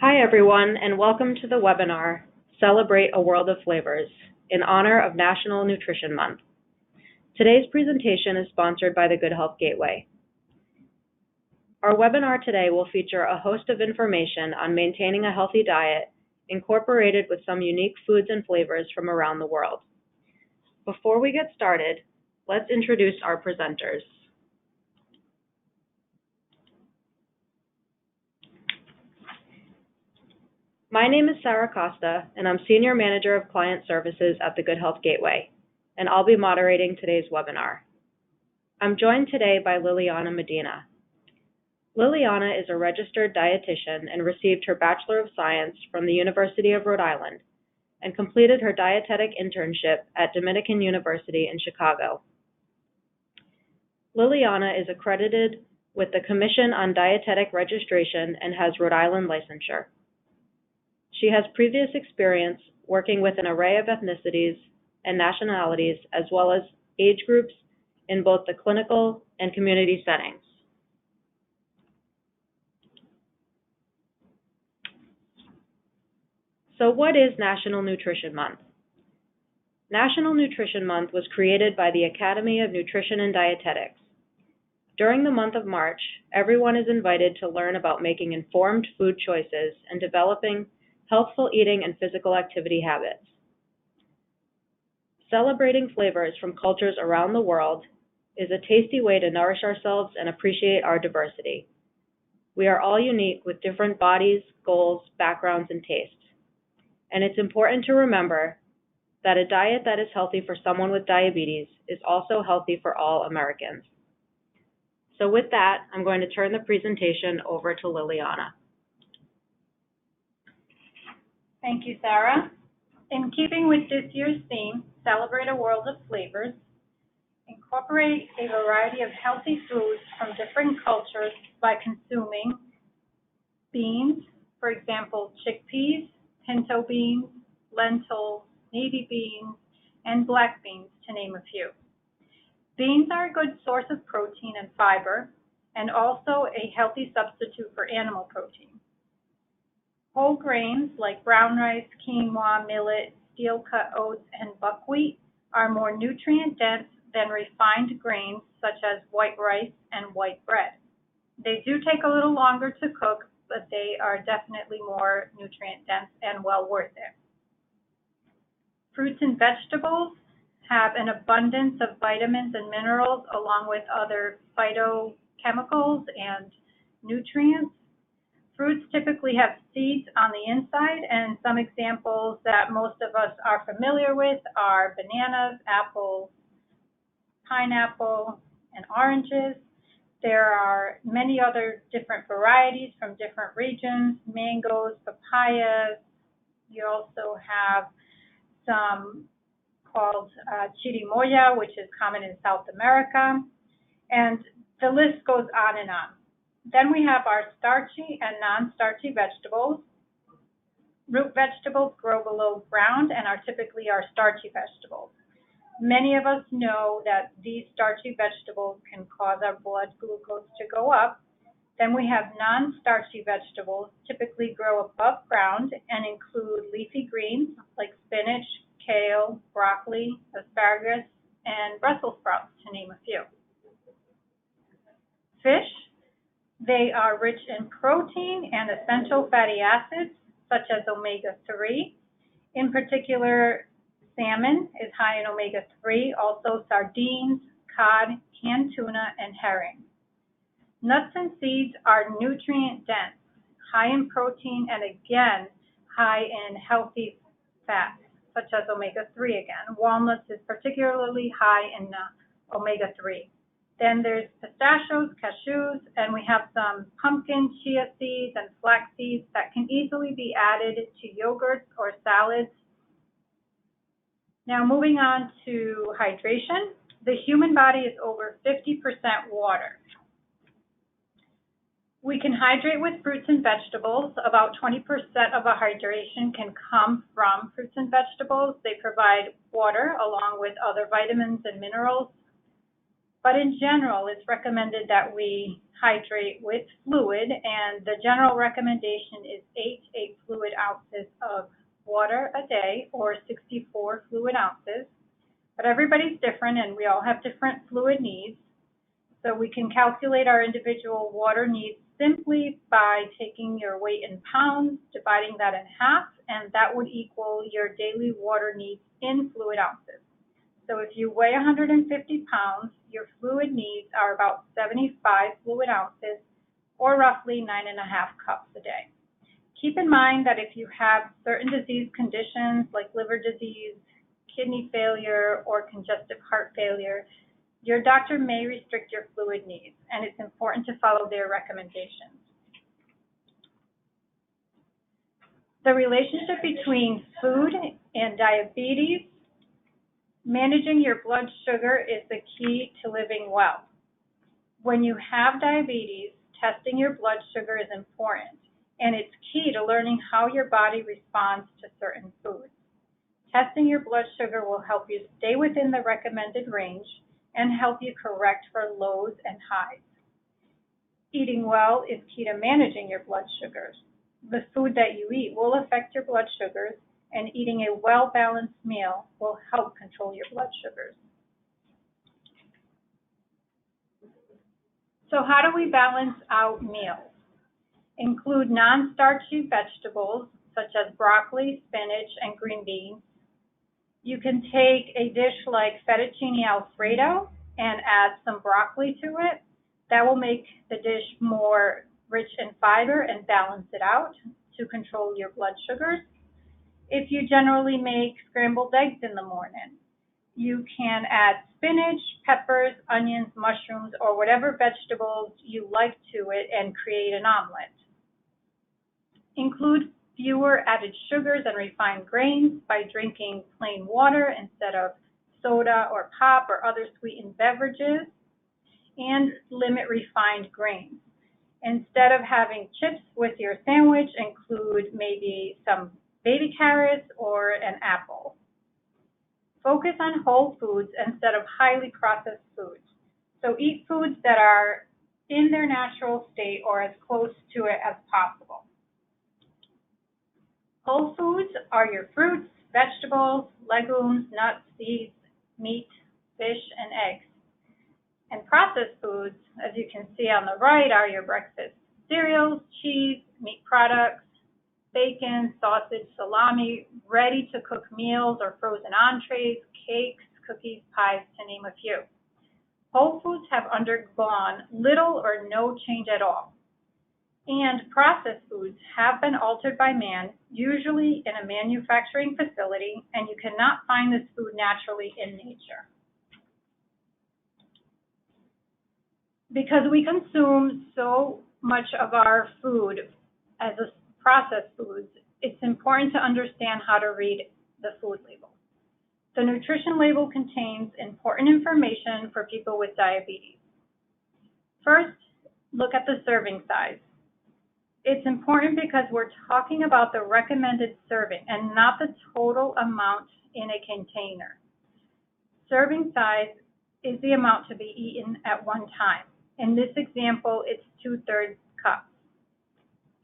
Hi, everyone, and welcome to the webinar, Celebrate a World of Flavors, in honor of National Nutrition Month. Today's presentation is sponsored by the Good Health Gateway. Our webinar today will feature a host of information on maintaining a healthy diet, incorporated with some unique foods and flavors from around the world. Before we get started, let's introduce our presenters. My name is Sarah Costa, and I'm Senior Manager of Client Services at the Good Health Gateway, and I'll be moderating today's webinar. I'm joined today by Liliana Medina. Liliana is a registered dietitian and received her Bachelor of Science from the University of Rhode Island and completed her dietetic internship at Dominican University in Chicago. Liliana is accredited with the Commission on Dietetic Registration and has Rhode Island licensure. She has previous experience working with an array of ethnicities and nationalities, as well as age groups in both the clinical and community settings. So what is National Nutrition Month? National Nutrition Month was created by the Academy of Nutrition and Dietetics. During the month of March, everyone is invited to learn about making informed food choices and developing healthful eating and physical activity habits. Celebrating flavors from cultures around the world is a tasty way to nourish ourselves and appreciate our diversity. We are all unique with different bodies, goals, backgrounds, and tastes. And it's important to remember that a diet that is healthy for someone with diabetes is also healthy for all Americans. So with that, I'm going to turn the presentation over to Liliana. Thank you, Sarah. In keeping with this year's theme, Celebrate a World of Flavors, incorporate a variety of healthy foods from different cultures by consuming beans, for example, chickpeas, pinto beans, lentils, navy beans, and black beans, to name a few. Beans are a good source of protein and fiber, and also a healthy substitute for animal protein. Whole grains like brown rice, quinoa, millet, steel-cut oats, and buckwheat are more nutrient-dense than refined grains such as white rice and white bread. They do take a little longer to cook, but they are definitely more nutrient-dense and well worth it. Fruits and vegetables have an abundance of vitamins and minerals along with other phytochemicals and nutrients. Fruits typically have seeds on the inside, and some examples that most of us are familiar with are bananas, apples, pineapple, and oranges. There are many other different varieties from different regions, mangoes, papayas. You also have some called chirimoya, which is common in South America, and the list goes on and on. Then we have our starchy and non-starchy vegetables. Root vegetables grow below ground and are typically our starchy vegetables. Many of us know that these starchy vegetables can cause our blood glucose to go up. Then we have non-starchy vegetables, typically grow above ground and include leafy greens like spinach, kale, broccoli, asparagus, and Brussels sprouts, to name a few. Fish. They are rich in protein and essential fatty acids, such as omega-3. In particular, salmon is high in omega-3, also sardines, cod, canned tuna, and herring. Nuts and seeds are nutrient-dense, high in protein, and again, high in healthy fats, such as omega-3 again. Walnuts is particularly high in omega-3. Then there's pistachios, cashews, and we have some pumpkin, chia seeds, and flax seeds that can easily be added to yogurts or salads. Now moving on to hydration. The human body is over 50% water. We can hydrate with fruits and vegetables. About 20% of our hydration can come from fruits and vegetables. They provide water along with other vitamins and minerals. But in general, it's recommended that we hydrate with fluid, and the general recommendation is 8 fluid ounces of water a day, or 64 fluid ounces. But everybody's different, and we all have different fluid needs. So we can calculate our individual water needs simply by taking your weight in pounds, dividing that in half, and that would equal your daily water needs in fluid ounces. So if you weigh 150 pounds, your fluid needs are about 75 fluid ounces, or roughly 9.5 cups a day. Keep in mind that if you have certain disease conditions like liver disease, kidney failure, or congestive heart failure, your doctor may restrict your fluid needs, and it's important to follow their recommendations. The relationship between food and diabetes. Managing your blood sugar is the key to living well. When you have diabetes, testing your blood sugar is important, and it's key to learning how your body responds to certain foods. Testing your blood sugar will help you stay within the recommended range and help you correct for lows and highs. Eating well is key to managing your blood sugars. The food that you eat will affect your blood sugars, and eating a well-balanced meal will help control your blood sugars. So how do we balance out meals? Include non-starchy vegetables such as broccoli, spinach, and green beans. You can take a dish like fettuccine alfredo and add some broccoli to it. That will make the dish more rich in fiber and balance it out to control your blood sugars. If you generally make scrambled eggs in the morning, you can add spinach, peppers, onions, mushrooms, or whatever vegetables you like to it and create an omelet. Include fewer added sugars and refined grains by drinking plain water instead of soda or pop or other sweetened beverages, and limit refined grains. Instead of having chips with your sandwich, include maybe some baby carrots or an apple. Focus on whole foods instead of highly processed foods. So eat foods that are in their natural state or as close to it as possible. Whole foods are your fruits, vegetables, legumes, nuts, seeds, meat, fish, and eggs. And processed foods, as you can see on the right, are your breakfast cereals, cheese, meat products, bacon, sausage, salami, ready-to-cook meals or frozen entrees, cakes, cookies, pies, to name a few. Whole foods have undergone little or no change at all. And processed foods have been altered by man, usually in a manufacturing facility, and you cannot find this food naturally in nature. Because we consume so much of our food as a processed foods, it's important to understand how to read the food label. The nutrition label contains important information for people with diabetes. First, look at the serving size. It's important because we're talking about the recommended serving and not the total amount in a container. Serving size is the amount to be eaten at one time. In this example, it's 2/3 cups.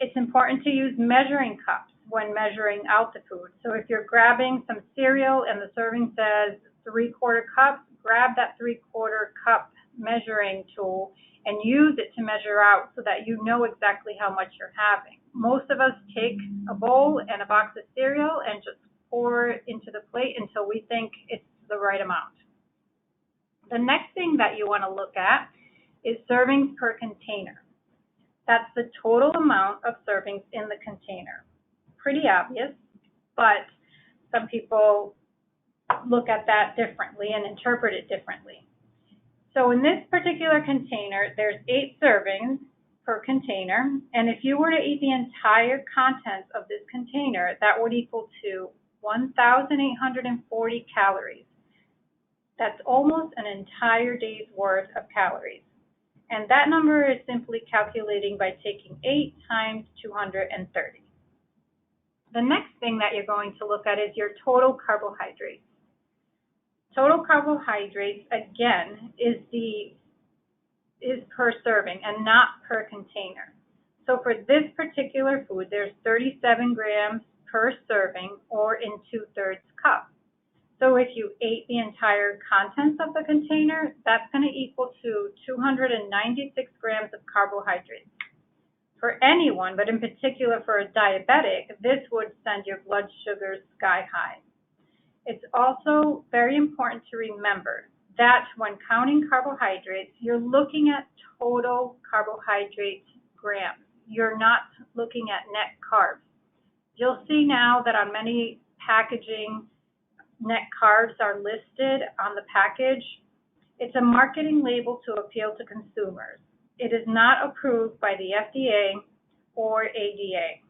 It's important to use measuring cups when measuring out the food. So if you're grabbing some cereal and the serving says 3/4 cups, grab that 3/4 cup measuring tool and use it to measure out so that you know exactly how much you're having. Most of us take a bowl and a box of cereal and just pour it into the plate until we think it's the right amount. The next thing that you want to look at is servings per container. That's the total amount of servings in the container. Pretty obvious, but some people look at that differently and interpret it differently. So in this particular container, there's 8 servings per container, and if you were to eat the entire contents of this container, that would equal to 1,840 calories. That's almost an entire day's worth of calories. And that number is simply calculating by taking 8 times 230. The next thing that you're going to look at is your total carbohydrates. Total carbohydrates, again, is the is per serving and not per container. So for this particular food, there's 37 grams per serving or in 2/3 cup. So if you ate the entire contents of the container, that's going to equal to 296 grams of carbohydrates. For anyone, but in particular for a diabetic, this would send your blood sugars sky high. It's also very important to remember that when counting carbohydrates, you're looking at total carbohydrate grams. You're not looking at net carbs. You'll see now that on many packaging, net carbs are listed on the package. It's a marketing label to appeal to consumers. It is not approved by the FDA or ADA.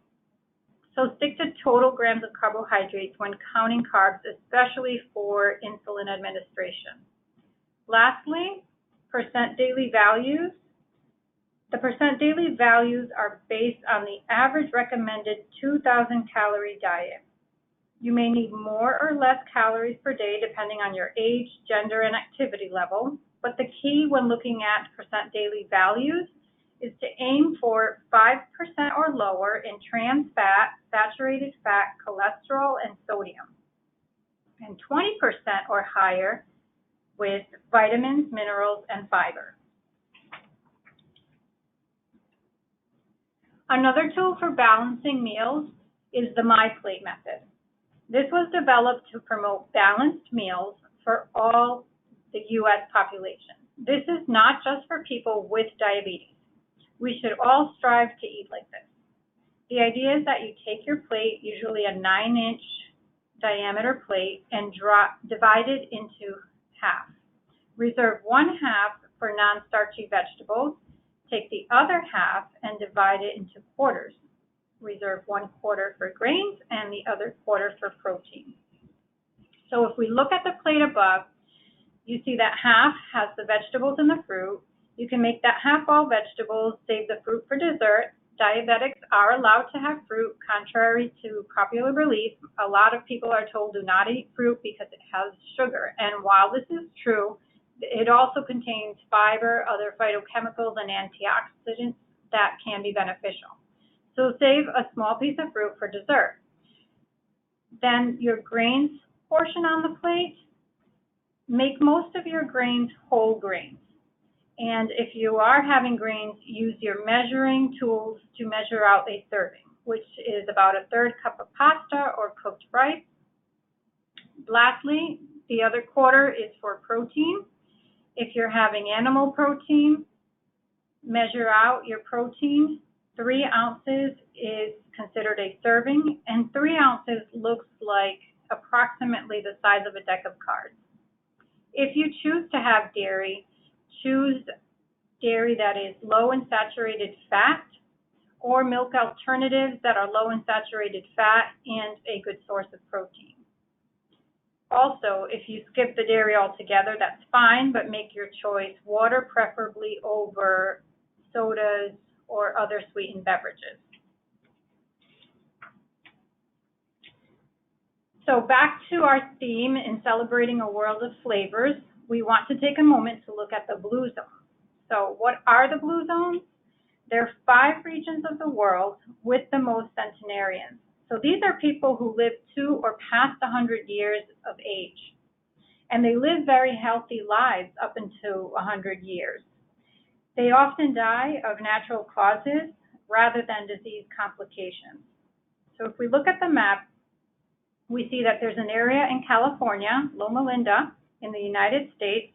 So stick to total grams of carbohydrates when counting carbs, especially for insulin administration. Lastly, percent daily values. The percent daily values are based on the average recommended 2,000 calorie diet. You may need more or less calories per day depending on your age, gender, and activity level, but the key when looking at percent daily values is to aim for 5% or lower in trans fat, saturated fat, cholesterol, and sodium, and 20% or higher with vitamins, minerals, and fiber. Another tool for balancing meals is the MyPlate method. This was developed to promote balanced meals for all the U.S. population. This is not just for people with diabetes. We should all strive to eat like this. The idea is that you take your plate, usually a 9-inch diameter plate, and divide it into half. Reserve one half for non-starchy vegetables. Take the other half and divide it into quarters. Reserve 1/4 for grains and the other quarter for protein. So if we look at the plate above, you see that half has the vegetables and the fruit. You can make that half all vegetables, save the fruit for dessert. Diabetics are allowed to have fruit, contrary to popular belief. A lot of people are told do not eat fruit because it has sugar. And while this is true, it also contains fiber, other phytochemicals, and antioxidants that can be beneficial. So save a small piece of fruit for dessert. Then your grains portion on the plate, make most of your grains whole grains. And if you are having grains, use your measuring tools to measure out a serving, which is about 1/3 cup of pasta or cooked rice. Lastly, the other quarter is for protein. If you're having animal protein, measure out your protein. 3 ounces is considered a serving, and 3 ounces looks like approximately the size of a deck of cards. If you choose to have dairy, choose dairy that is low in saturated fat or milk alternatives that are low in saturated fat and a good source of protein. Also, if you skip the dairy altogether, that's fine, but make your choice water, preferably over sodas or other sweetened beverages. So back to our theme in celebrating a world of flavors, we want to take a moment to look at the blue zones. So what are the blue zones? There are 5 regions of the world with the most centenarians. So these are people who live to or past 100 years of age. And they live very healthy lives up until 100 years. They often die of natural causes rather than disease complications. So if we look at the map, we see that there's an area in California, Loma Linda, in the United States.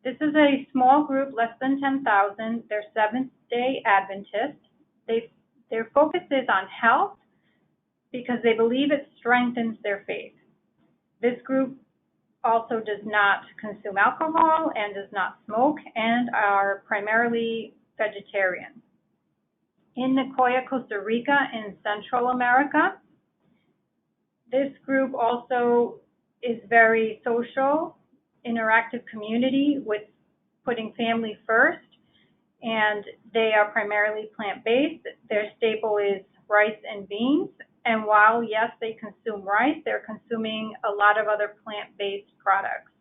This is a small group, less than 10,000. They're Seventh-day Adventists. Their focus is on health because they believe it strengthens their faith. This group also does not consume alcohol and does not smoke and are primarily vegetarian. In Nicoya, Costa Rica, in Central America, this group also is very social, interactive community with putting family first, and they are primarily plant-based. Their staple is rice and beans, and while, yes, they consume rice, they're consuming a lot of other plant-based products.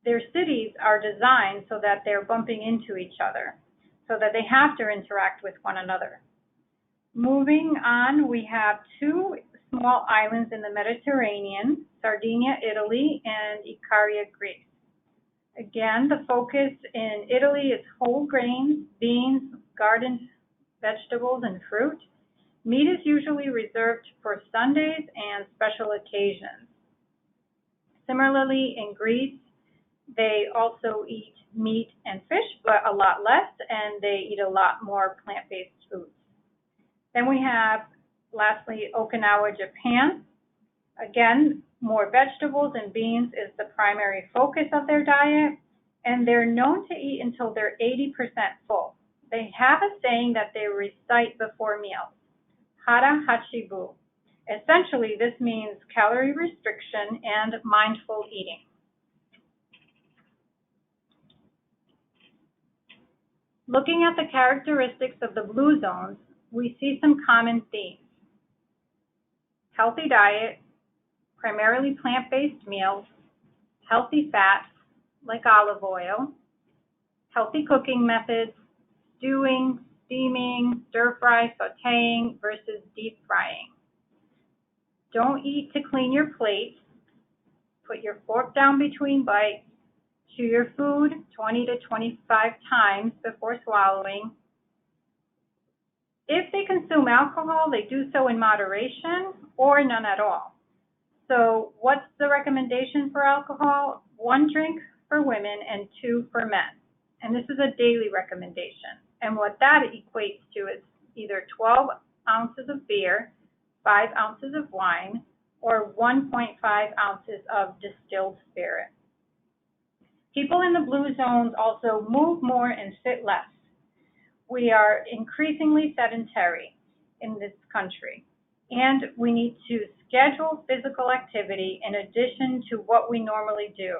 their cities are designed so that they're bumping into each other, so that they have to interact with one another. Moving on, we have two small islands in the Mediterranean, Sardinia, Italy, and Icaria, Greece. Again, the focus in Italy is whole grains, beans, garden vegetables, and fruit. Meat is usually reserved for Sundays and special occasions. Similarly, in Greece, they also eat meat and fish, but a lot less, and they eat a lot more plant-based foods. Then we have, lastly, Okinawa, Japan. Again, more vegetables and beans is the primary focus of their diet, and they're known to eat until they're 80% full. They have a saying that they recite before meals, hara hachibu. Essentially, this means calorie restriction and mindful eating. Looking at the characteristics of the blue zones, we see some common themes. Healthy diet, primarily plant-based meals, healthy fats like olive oil, healthy cooking methods, stewing, steaming, stir fry, sauteing versus deep frying. Don't eat to clean your plate. Put your fork down between bites. Chew your food 20 to 25 times before swallowing. If they consume alcohol, they do so in moderation or none at all. So what's the recommendation for alcohol? 1 drink for women and 2 for men. And this is a daily recommendation. And what that equates to is either 12 ounces of beer, 5 ounces of wine, or 1.5 ounces of distilled spirit. People in the blue zones also move more and sit less. We are increasingly sedentary in this country, and we need to schedule physical activity in addition to what we normally do.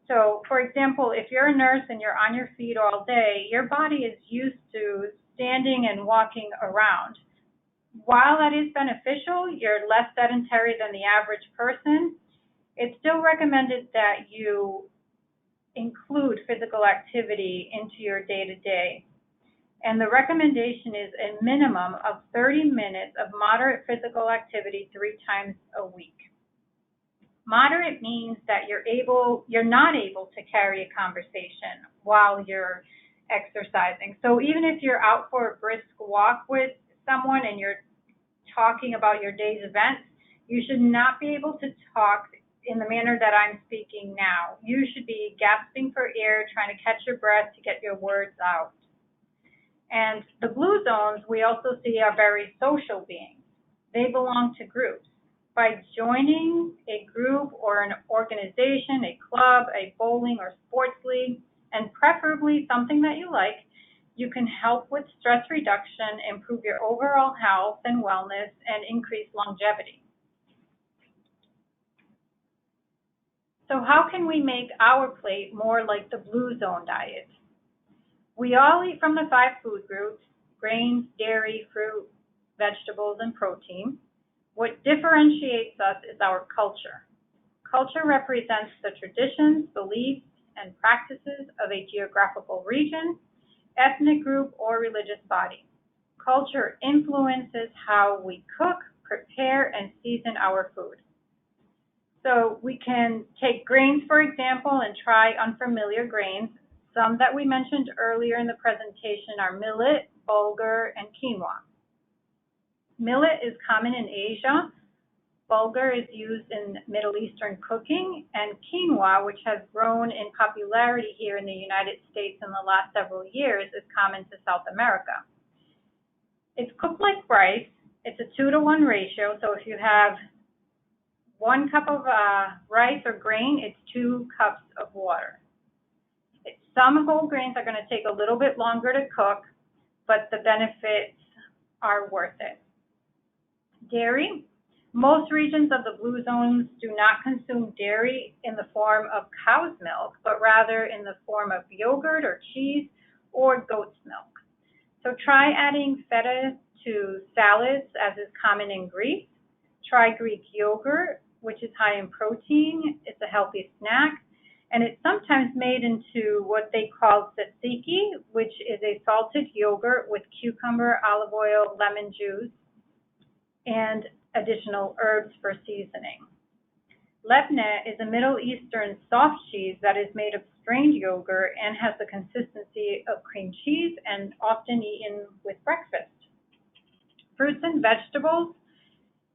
So, for example, if you're a nurse and you're on your feet all day, your body is used to standing and walking around. While that is beneficial, you're less sedentary than the average person, it's still recommended that you include physical activity into your day-to-day. And the recommendation is a minimum of 30 minutes of moderate physical activity 3 times a week. Moderate means that you're not able to carry a conversation while you're exercising. So even if you're out for a brisk walk with someone and you're talking about your day's events, you should not be able to talk in the manner that I'm speaking now. You should be gasping for air, trying to catch your breath to get your words out. And the blue zones we also see are very social beings. They belong to groups. By joining a group or an organization, a club, a bowling or sports league, and preferably something that you like, you can help with stress reduction, improve your overall health and wellness, and increase longevity. So how can we make our plate more like the blue zone diet? We all eat from the 5 food groups: grains, dairy, fruit, vegetables, and protein. What differentiates us is our culture. Culture represents the traditions, beliefs, and practices of a geographical region, ethnic group, or religious body. Culture influences how we cook, prepare, and season our food. So we can take grains, for example, and try unfamiliar grains. Some that we mentioned earlier in the presentation are millet, bulgur, and quinoa. Millet is common in Asia. Bulgur is used in Middle Eastern cooking, and quinoa, which has grown in popularity here in the United States in the last several years, is common to South America. It's cooked like rice. It's a 2-to-1 ratio, so if you have 1 cup of rice or grain, it's 2 cups of water. Some whole grains are going to take a little bit longer to cook, but the benefits are worth it. Dairy. Most regions of the blue zones do not consume dairy in the form of cow's milk, but rather in the form of yogurt or cheese or goat's milk. So try adding feta to salads, as is common in Greece. Try Greek yogurt, which is high in protein. It's a healthy snack. and it's sometimes made into what they call tzatziki, which is a salted yogurt with cucumber, olive oil, lemon juice, and additional herbs for seasoning. Lebne is a Middle Eastern soft cheese that is made of strained yogurt and has the consistency of cream cheese and often eaten with breakfast. Fruits and vegetables,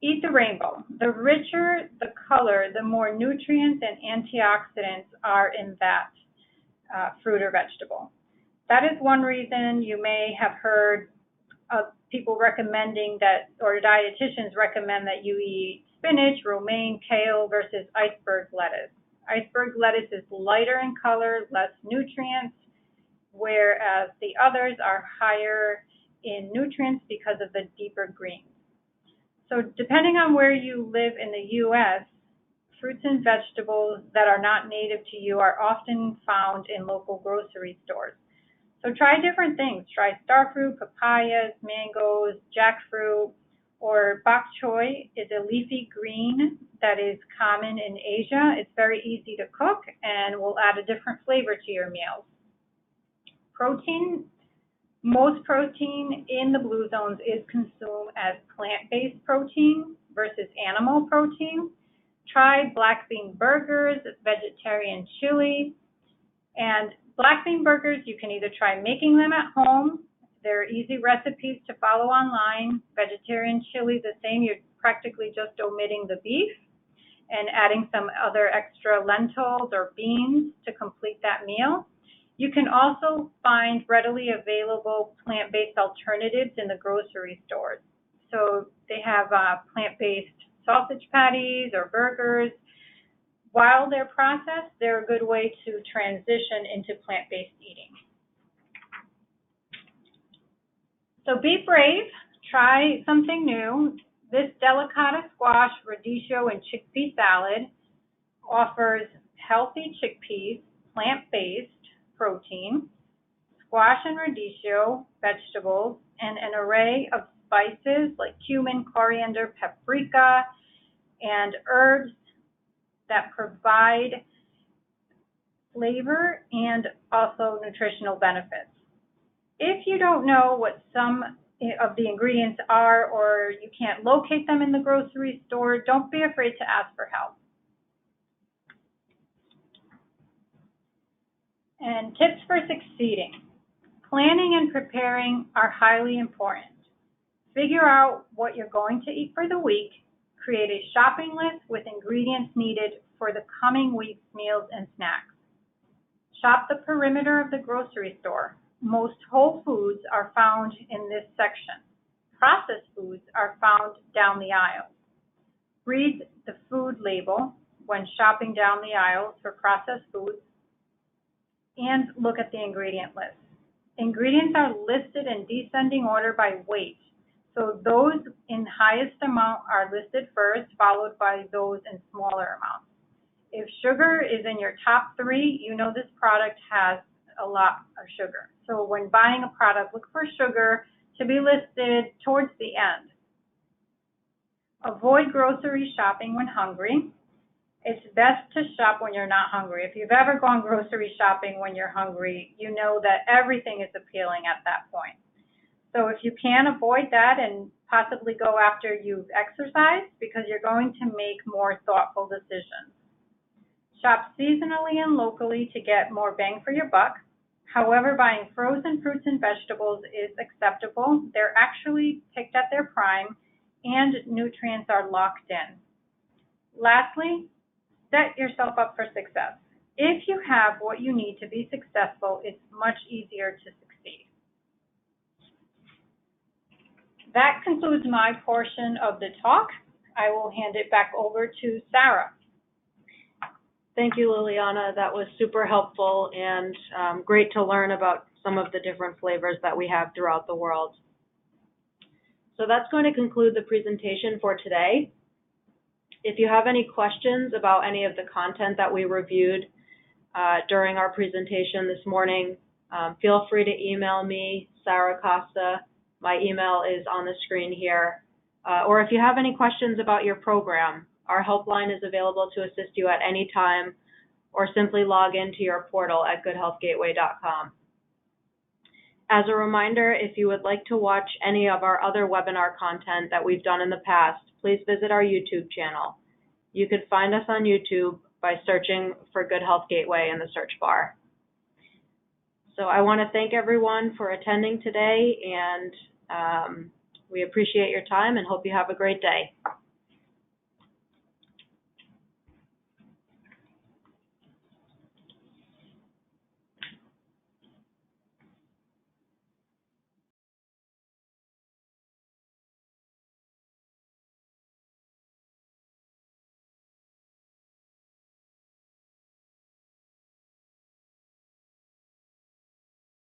eat the rainbow. The richer the color, the more nutrients and antioxidants are in that fruit or vegetable. That is one reason you may have heard of people recommending that, or dietitians recommend that you eat spinach, romaine, kale versus iceberg lettuce. Iceberg lettuce is lighter in color, less nutrients, whereas the others are higher in nutrients because of the deeper greens. So depending on where you live in the U.S., fruits and vegetables that are not native to you are often found in local grocery stores. So try different things. Try starfruit, papayas, mangoes, jackfruit, or bok choy is a leafy green that is common in Asia. It's very easy to cook and will add a different flavor to your meals. Protein. Most protein in the blue zones is consumed as plant-based protein versus animal protein. Try black bean burgers, vegetarian chili, and black bean burgers, you can either try making them at home. They're easy recipes to follow online. Vegetarian chili, the same. You're practically just omitting the beef and adding some other extra lentils or beans to complete that meal. You can also find readily available plant-based alternatives in the grocery stores. So they have plant-based sausage patties or burgers. While they're processed, they're a good way to transition into plant-based eating. So be brave, try something new. This delicata squash, radicchio, and chickpea salad offers healthy chickpeas, plant-based protein, squash and radicchio vegetables, and an array of spices like cumin, coriander, paprika, and herbs that provide flavor and also nutritional benefits. If you don't know what some of the ingredients are or you can't locate them in the grocery store, don't be afraid to ask for help. And tips for succeeding. Planning and preparing are highly important. Figure out what you're going to eat for the week. Create a shopping list with ingredients needed for the coming week's meals and snacks. Shop the perimeter of the grocery store. Most whole foods are found in this section. Processed foods are found down the aisle. Read the food label when shopping down the aisles for processed foods, and look at the ingredient list. Ingredients are listed in descending order by weight. So those in highest amount are listed first, followed by those in smaller amounts. If sugar is in your top 3, you know this product has a lot of sugar. So when buying a product, look for sugar to be listed towards the end. Avoid grocery shopping when hungry. It's best to shop when you're not hungry. If you've ever gone grocery shopping when you're hungry, you know that everything is appealing at that point. So if you can avoid that and possibly go after you've exercised, because you're going to make more thoughtful decisions. Shop seasonally and locally to get more bang for your buck. However, buying frozen fruits and vegetables is acceptable. They're actually picked at their prime and nutrients are locked in. Lastly, set yourself up for success. If you have what you need to be successful, it's much easier to succeed. That concludes my portion of the talk. I will hand it back over to Sarah. Thank you, Liliana. That was super helpful and great to learn about some of the different flavors that we have throughout the world. So that's going to conclude the presentation for today. If you have any questions about any of the content that we reviewed during our presentation this morning, feel free to email me, Sarah Costa. My email is on the screen here. Or if you have any questions about your program, our helpline is available to assist you at any time or simply log into your portal at goodhealthgateway.com. As a reminder, if you would like to watch any of our other webinar content that we've done in the past, please visit our YouTube channel. You can find us on YouTube by searching for Good Health Gateway in the search bar. So I want to thank everyone for attending today, and we appreciate your time and hope you have a great day.